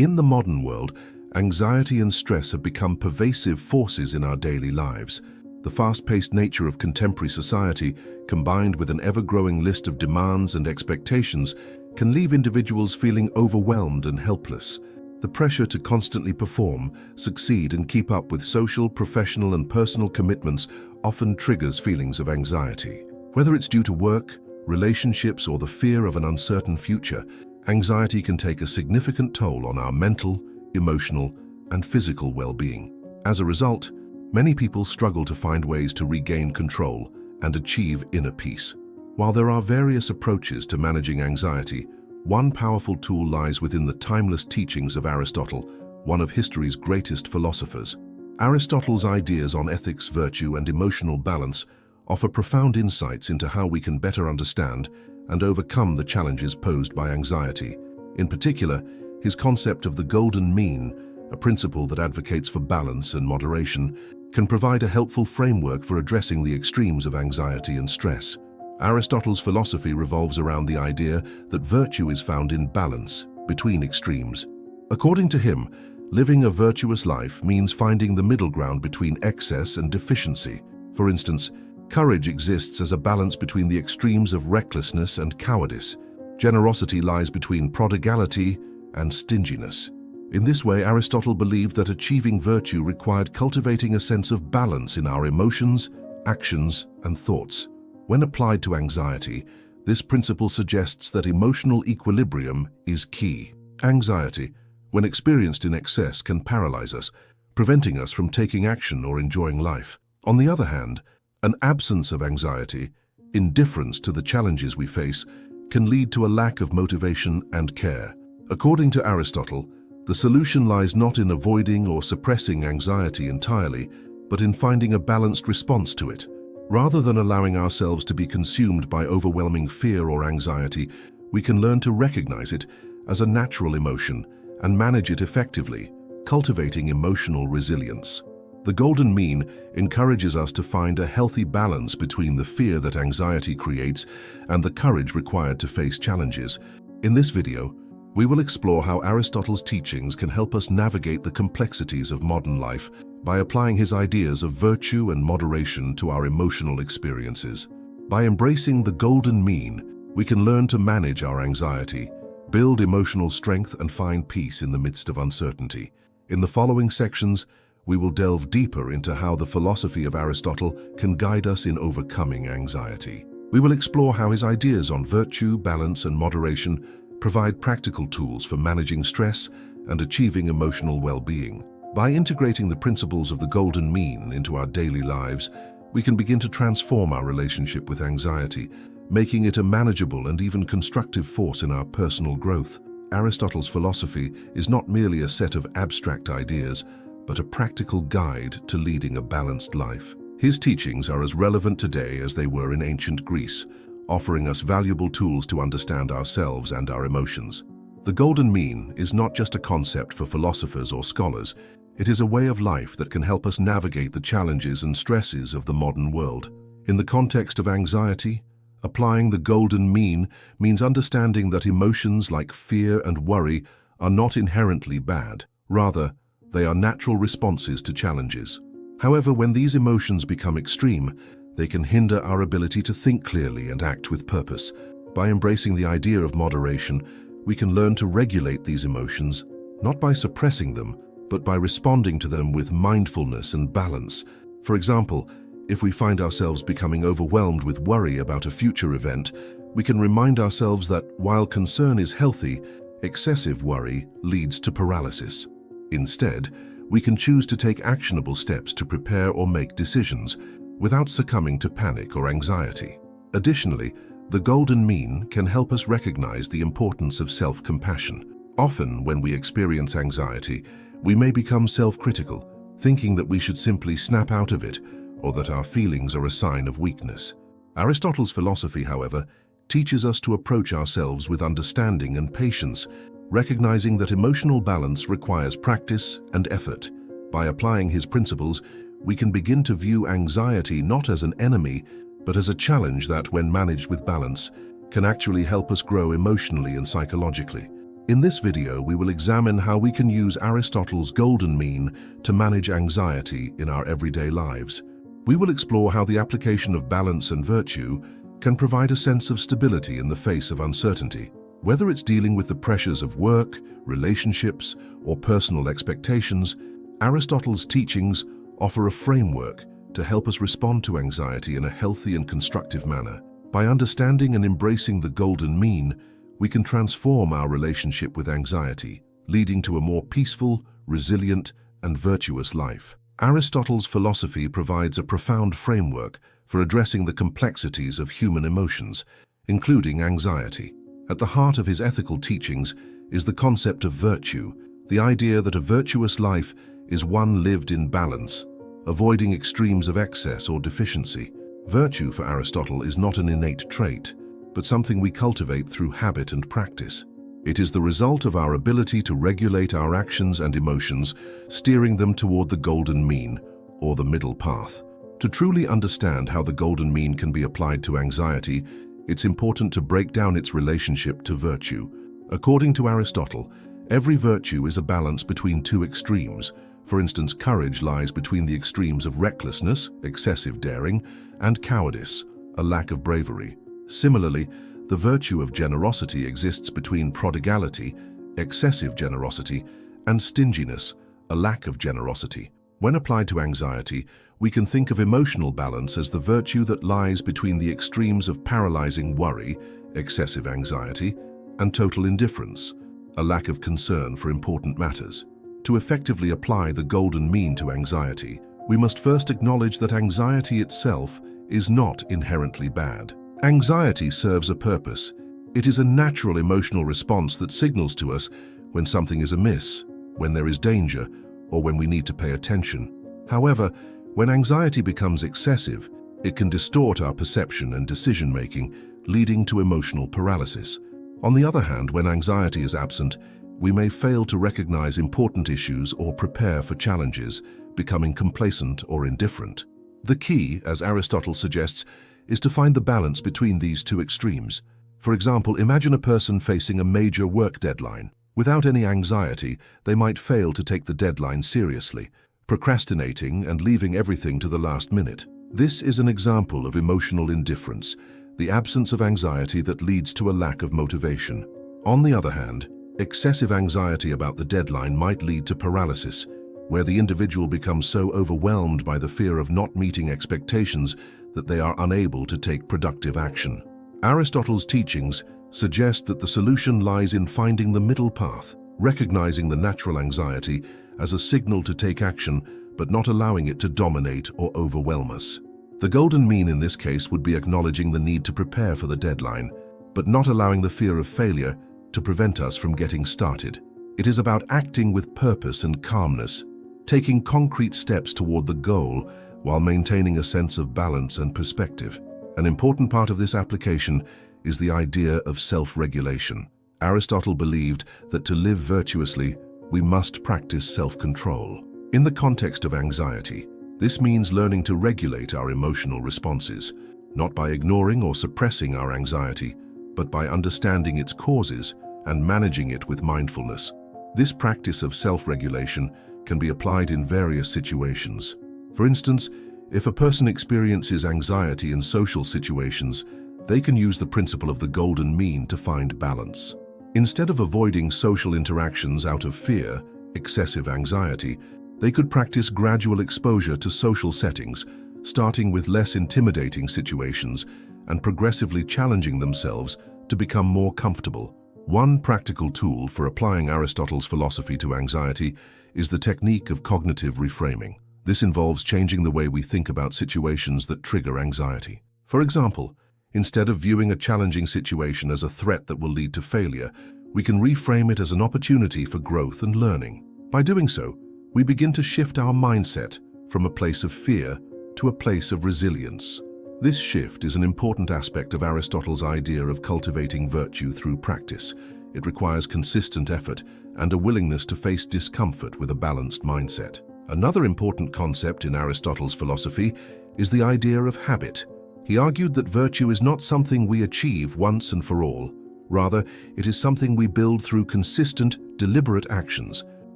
In the modern world, anxiety and stress have become pervasive forces in our daily lives. The fast-paced nature of contemporary society, combined with an ever-growing list of demands and expectations, can leave individuals feeling overwhelmed and helpless. The pressure to constantly perform, succeed, and keep up with social, professional, and personal commitments often triggers feelings of anxiety. Whether it's due to work, relationships, or the fear of an uncertain future, anxiety can take a significant toll on our mental, emotional, and physical well-being. As a result, many people struggle to find ways to regain control and achieve inner peace. While there are various approaches to managing anxiety, one powerful tool lies within the timeless teachings of Aristotle, one of history's greatest philosophers. Aristotle's ideas on ethics, virtue, and emotional balance offer profound insights into how we can better understand and overcome the challenges posed by anxiety. In particular, his concept of the golden mean, a principle that advocates for balance and moderation, can provide a helpful framework for addressing the extremes of anxiety and stress. Aristotle's philosophy revolves around the idea that virtue is found in balance between extremes. According to him, living a virtuous life means finding the middle ground between excess and deficiency. For instance, courage exists as a balance between the extremes of recklessness and cowardice. Generosity lies between prodigality and stinginess. In this way, Aristotle believed that achieving virtue required cultivating a sense of balance in our emotions, actions, and thoughts. When applied to anxiety, this principle suggests that emotional equilibrium is key. Anxiety, when experienced in excess, can paralyze us, preventing us from taking action or enjoying life. On the other hand, an absence of anxiety, indifference to the challenges we face, can lead to a lack of motivation and care. According to Aristotle, the solution lies not in avoiding or suppressing anxiety entirely, but in finding a balanced response to it. Rather than allowing ourselves to be consumed by overwhelming fear or anxiety, we can learn to recognize it as a natural emotion and manage it effectively, cultivating emotional resilience. The golden mean encourages us to find a healthy balance between the fear that anxiety creates and the courage required to face challenges. In this video, we will explore how Aristotle's teachings can help us navigate the complexities of modern life by applying his ideas of virtue and moderation to our emotional experiences. By embracing the golden mean, we can learn to manage our anxiety, build emotional strength, and find peace in the midst of uncertainty. In the following sections, we will delve deeper into how the philosophy of Aristotle can guide us in overcoming anxiety. We will explore how his ideas on virtue, balance, and moderation provide practical tools for managing stress and achieving emotional well-being. By integrating the principles of the golden mean into our daily lives, we can begin to transform our relationship with anxiety, making it a manageable and even constructive force in our personal growth. Aristotle's philosophy is not merely a set of abstract ideas, but a practical guide to leading a balanced life. His teachings are as relevant today as they were in ancient Greece, offering us valuable tools to understand ourselves and our emotions. The golden mean is not just a concept for philosophers or scholars. It is a way of life that can help us navigate the challenges and stresses of the modern world. In the context of anxiety, applying the golden mean means understanding that emotions like fear and worry are not inherently bad. Rather, they are natural responses to challenges. However, when these emotions become extreme, they can hinder our ability to think clearly and act with purpose. By embracing the idea of moderation, we can learn to regulate these emotions, not by suppressing them, but by responding to them with mindfulness and balance. For example, if we find ourselves becoming overwhelmed with worry about a future event, we can remind ourselves that while concern is healthy, excessive worry leads to paralysis. Instead, we can choose to take actionable steps to prepare or make decisions without succumbing to panic or anxiety. Additionally, the golden mean can help us recognize the importance of self-compassion. Often, when we experience anxiety, we may become self-critical, thinking that we should simply snap out of it or that our feelings are a sign of weakness. Aristotle's philosophy, however, teaches us to approach ourselves with understanding and patience, recognizing that emotional balance requires practice and effort. By applying his principles, we can begin to view anxiety not as an enemy, but as a challenge that, when managed with balance, can actually help us grow emotionally and psychologically. In this video, we will examine how we can use Aristotle's golden mean to manage anxiety in our everyday lives. We will explore how the application of balance and virtue can provide a sense of stability in the face of uncertainty. Whether it's dealing with the pressures of work, relationships, or personal expectations, Aristotle's teachings offer a framework to help us respond to anxiety in a healthy and constructive manner. By understanding and embracing the golden mean, we can transform our relationship with anxiety, leading to a more peaceful, resilient, and virtuous life. Aristotle's philosophy provides a profound framework for addressing the complexities of human emotions, including anxiety. At the heart of his ethical teachings is the concept of virtue, the idea that a virtuous life is one lived in balance, avoiding extremes of excess or deficiency. Virtue for Aristotle is not an innate trait, but something we cultivate through habit and practice. It is the result of our ability to regulate our actions and emotions, steering them toward the golden mean, or the middle path. To truly understand how the golden mean can be applied to anxiety, it's important to break down its relationship to virtue. According to Aristotle, every virtue is a balance between two extremes. For instance, courage lies between the extremes of recklessness, excessive daring, and cowardice, a lack of bravery. Similarly, the virtue of generosity exists between prodigality, excessive generosity, and stinginess, a lack of generosity. When applied to anxiety, we can think of emotional balance as the virtue that lies between the extremes of paralyzing worry, excessive anxiety, and total indifference, a lack of concern for important matters. To effectively apply the golden mean to anxiety, we must first acknowledge that anxiety itself is not inherently bad. Anxiety serves a purpose. It is a natural emotional response that signals to us when something is amiss, when there is danger, or when we need to pay attention. However, when anxiety becomes excessive, it can distort our perception and decision-making, leading to emotional paralysis. On the other hand, when anxiety is absent, we may fail to recognize important issues or prepare for challenges, becoming complacent or indifferent. The key, as Aristotle suggests, is to find the balance between these two extremes. For example, imagine a person facing a major work deadline. Without any anxiety, they might fail to take the deadline seriously, procrastinating and leaving everything to the last minute. This is an example of emotional indifference, the absence of anxiety that leads to a lack of motivation. On the other hand, excessive anxiety about the deadline might lead to paralysis, where the individual becomes so overwhelmed by the fear of not meeting expectations that they are unable to take productive action. Aristotle's teachings suggest that the solution lies in finding the middle path, recognizing the natural anxiety as a signal to take action, but not allowing it to dominate or overwhelm us. The golden mean in this case would be acknowledging the need to prepare for the deadline, but not allowing the fear of failure to prevent us from getting started. It is about acting with purpose and calmness, taking concrete steps toward the goal while maintaining a sense of balance and perspective. An important part of this application is the idea of self-regulation. Aristotle believed that to live virtuously, we must practice self-control. In the context of anxiety, this means learning to regulate our emotional responses, not by ignoring or suppressing our anxiety, but by understanding its causes and managing it with mindfulness. This practice of self-regulation can be applied in various situations. For instance, if a person experiences anxiety in social situations, they can use the principle of the golden mean to find balance. Instead of avoiding social interactions out of fear, excessive anxiety, they could practice gradual exposure to social settings, starting with less intimidating situations and progressively challenging themselves to become more comfortable. One practical tool for applying Aristotle's philosophy to anxiety is the technique of cognitive reframing. This involves changing the way we think about situations that trigger anxiety. For example, instead of viewing a challenging situation as a threat that will lead to failure, we can reframe it as an opportunity for growth and learning. By doing so, we begin to shift our mindset from a place of fear to a place of resilience. This shift is an important aspect of Aristotle's idea of cultivating virtue through practice. It requires consistent effort and a willingness to face discomfort with a balanced mindset. Another important concept in Aristotle's philosophy is the idea of habit. He argued that virtue is not something we achieve once and for all. Rather, it is something we build through consistent, deliberate actions.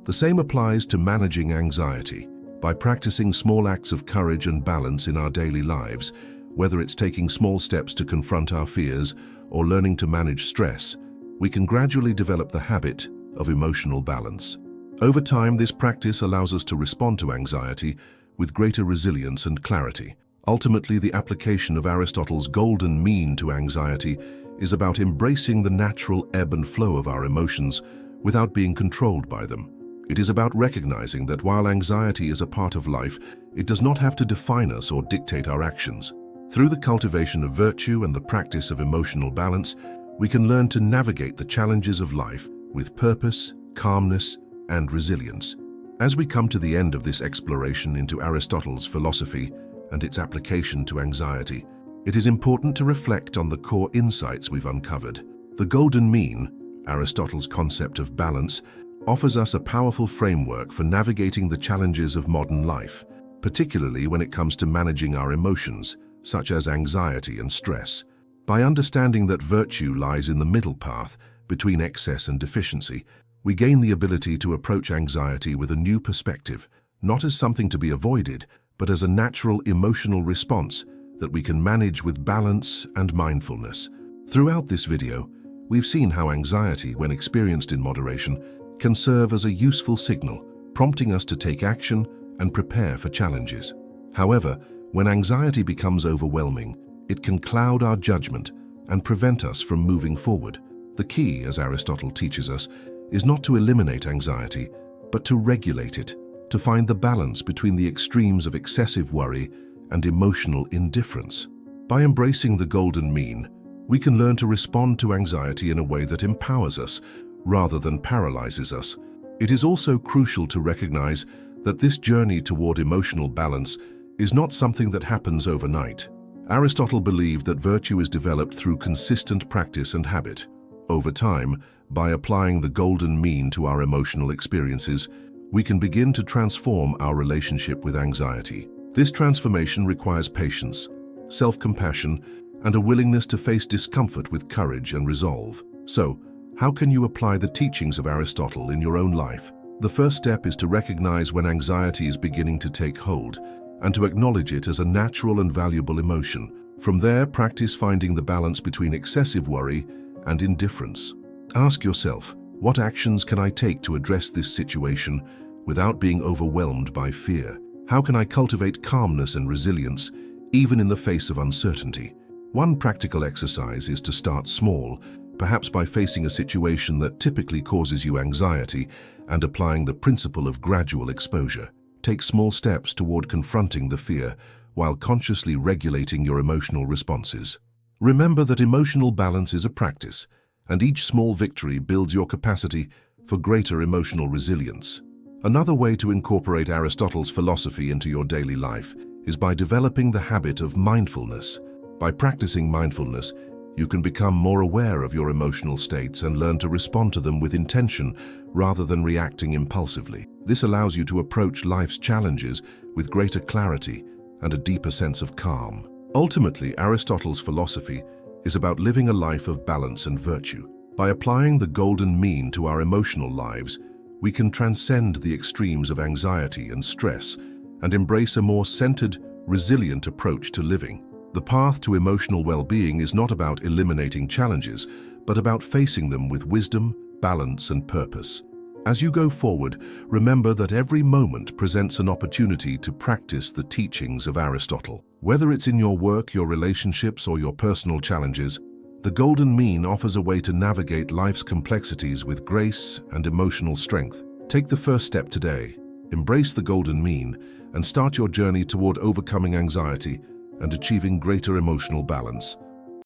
The same applies to managing anxiety. By practicing small acts of courage and balance in our daily lives, whether it's taking small steps to confront our fears or learning to manage stress, we can gradually develop the habit of emotional balance. Over time, this practice allows us to respond to anxiety with greater resilience and clarity. Ultimately, the application of Aristotle's golden mean to anxiety is about embracing the natural ebb and flow of our emotions without being controlled by them. It is about recognizing that while anxiety is a part of life, it does not have to define us or dictate our actions. Through the cultivation of virtue and the practice of emotional balance, we can learn to navigate the challenges of life with purpose, calmness, and resilience. As we come to the end of this exploration into Aristotle's philosophy and its application to anxiety, it is important to reflect on the core insights we've uncovered. The golden mean, Aristotle's concept of balance, offers us a powerful framework for navigating the challenges of modern life, particularly when it comes to managing our emotions, such as anxiety and stress. By understanding that virtue lies in the middle path between excess and deficiency, we gain the ability to approach anxiety with a new perspective, not as something to be avoided, but as a natural emotional response that we can manage with balance and mindfulness. Throughout this video, we've seen how anxiety, when experienced in moderation, can serve as a useful signal, prompting us to take action and prepare for challenges. However, when anxiety becomes overwhelming, it can cloud our judgment and prevent us from moving forward. The key, as Aristotle teaches us, is not to eliminate anxiety, but to regulate it, to find the balance between the extremes of excessive worry and emotional indifference. By embracing the golden mean, we can learn to respond to anxiety in a way that empowers us rather than paralyzes us. It is also crucial to recognize that this journey toward emotional balance is not something that happens overnight. Aristotle believed that virtue is developed through consistent practice and habit. Over time, by applying the golden mean to our emotional experiences, we can begin to transform our relationship with anxiety. This transformation requires patience, self-compassion, and a willingness to face discomfort with courage and resolve. So, how can you apply the teachings of Aristotle in your own life? The first step is to recognize when anxiety is beginning to take hold and to acknowledge it as a natural and valuable emotion. From there, practice finding the balance between excessive worry and indifference. Ask yourself, what actions can I take to address this situation without being overwhelmed by fear? How can I cultivate calmness and resilience even in the face of uncertainty? One practical exercise is to start small, perhaps by facing a situation that typically causes you anxiety and applying the principle of gradual exposure. Take small steps toward confronting the fear while consciously regulating your emotional responses. Remember that emotional balance is a practice, and each small victory builds your capacity for greater emotional resilience. Another way to incorporate Aristotle's philosophy into your daily life is by developing the habit of mindfulness. By practicing mindfulness, you can become more aware of your emotional states and learn to respond to them with intention rather than reacting impulsively. This allows you to approach life's challenges with greater clarity and a deeper sense of calm. Ultimately, Aristotle's philosophy is about living a life of balance and virtue. By applying the golden mean to our emotional lives, we can transcend the extremes of anxiety and stress and embrace a more centered, resilient approach to living. The path to emotional well-being is not about eliminating challenges, but about facing them with wisdom, balance, and purpose. As you go forward, remember that every moment presents an opportunity to practice the teachings of Aristotle. Whether it's in your work, your relationships, or your personal challenges, the golden mean offers a way to navigate life's complexities with grace and emotional strength. Take the first step today, embrace the golden mean, and start your journey toward overcoming anxiety and achieving greater emotional balance.